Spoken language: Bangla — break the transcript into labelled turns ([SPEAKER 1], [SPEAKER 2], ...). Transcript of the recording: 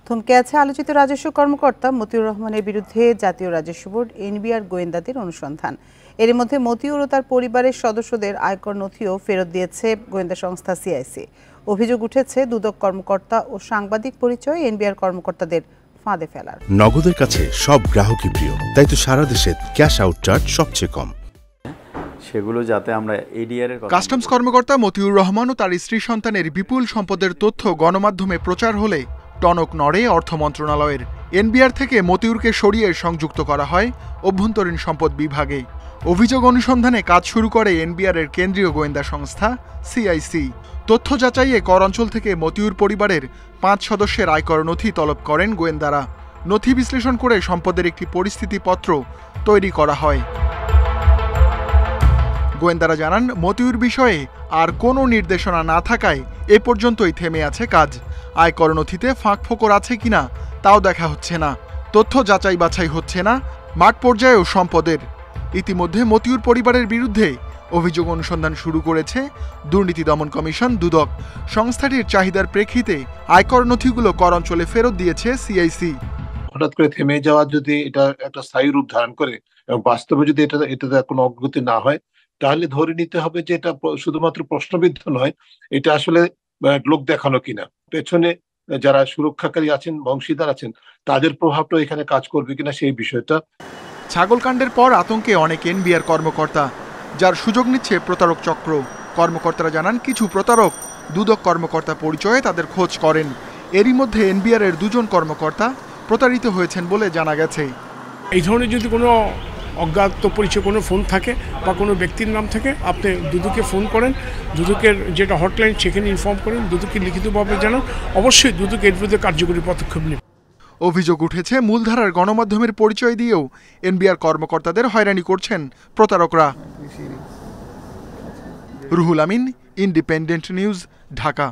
[SPEAKER 1] থমকে আছে আলোচিত রাজস্ব কর্মকর্তা মতিউর রহমানের বিরুদ্ধে জাতীয় রাজস্ব বোর্ড এনবিআর গোয়েন্দাদের অনুসন্ধান। এর মধ্যে মতিউর ও তার পরিবারের সদস্যদের আয়কর নথিও ফেরত দিয়েছে গোয়েন্দা সংস্থা সিআইসি। অভিযোগ উঠেছে দুদক কর্মকর্তা ও সাংবাদিক পরিচয় এনবিআর কর্মকর্তাদের ফাঁদে ফেলার।
[SPEAKER 2] নগদের কাছে সব গ্রাহকই প্রিয়, তাই তো সারা দেশে ক্যাশ আউট চার্জ সবচেয়ে কম।
[SPEAKER 3] সেগুলো যাতে আমরা এডিআর এর
[SPEAKER 4] কাস্টমস কর্মকর্তা মতিউর রহমান ও তার স্ত্রী সন্তানের বিপুল সম্পদের তথ্য গণমাধ্যমে প্রচার হলে টনক নড়ে অর্থ মন্ত্রণালয়ের। এনবিআর থেকে মতিউরকে সরিয়ে সংযুক্ত করা হয় অভ্যন্তরীণ সম্পদ বিভাগে। অভিযোগ অনুসন্ধানে কাজ শুরু করে এনবিআর এর কেন্দ্রীয় গোয়েন্দা সংস্থা সিআইসি। তথ্য যাচাইয়ে কর অঞ্চল থেকে মতিউর পরিবারের 5 সদস্যের আয়কর নথি তলব করেন গোয়েন্দারা। নথি বিশ্লেষণ করে সম্পদের একটি পরিস্থিতিপত্র তৈরি করা হয়। গোয়েন্দারা জানান, মতিউর বিষয়ে আর কোনো নির্দেশনা না থাকায় এ পর্যন্তই থেমে আছে কাজ। আয়কর নথিতে ফাঁকফোকর আছে কিনা তাও দেখা হচ্ছে না। তথ্য যাচাই বাছাই হচ্ছে না মাঠ পর্যায়েও সম্পদের। ইতিমধ্যে মতিউর পরিবারের বিরুদ্ধে অভিযোগ অনুসন্ধান শুরু করেছে দুর্নীতি দমন কমিশন দুদক। সংস্থাটির চাহিদার প্রেক্ষিতে আয়কর নথিগুলো কর অঞ্চলে ফেরত দিয়েছে সিআইসি।
[SPEAKER 5] হঠাৎ করে থেমে যাওয়া যদি এটা একটা স্থায়ী রূপ ধারণ করে এবং বাস্তবে যদি এটাতে কোনো অগ্রগতি না হয়, তাহলে ধরে নিতে হবে যে এটা শুধুমাত্র প্রশ্নবিদ্ধ নয়, এটা আসলে লোক দেখানো কিনা, পেছনে যারা সুরক্ষাকারী আছেন, বংশীদার আছেন, তাদের প্রভাবটা এখানে কাজ করবে কিনা সেই বিষয়টা।
[SPEAKER 4] ছাগলকাণ্ডের পর আতঙ্কে অনেক এনবিআর কর্মকর্তা, যার সুযোগ নিচ্ছে প্রতারক চক্র। কর্মকর্তারা জানান, কিছু প্রতারক দুদক কর্মকর্তা পরিচয়ে তাদের খোঁজ করেন। এরই মধ্যে এনবিআর এর 2 জন কর্মকর্তা প্রতারিত হয়েছেন বলে জানা গেছে।
[SPEAKER 6] এই ধরনের যদি কোনো অজ্ঞাত পরিচয় কোনো ফোন থাকে বা কোনো ব্যক্তির নাম থাকে, আপনি দুদকে ফোন করেন, দুদকের যেটা হটলাইন সেখানে ইনফর্ম করেন, দুদকে লিখিতভাবে জানান, অবশ্যই দুদক এর বিরুদ্ধে কার্যকরী পদক্ষেপ নেবে।
[SPEAKER 4] অভিযোগ উঠেছে, মূলধারার গণমাধ্যমের পরিচয় দিয়েও এনবিআর কর্মকর্তাদের হয়রানি করছেন প্রতারকরা। Ruhul Amin, independent news, Dhaka.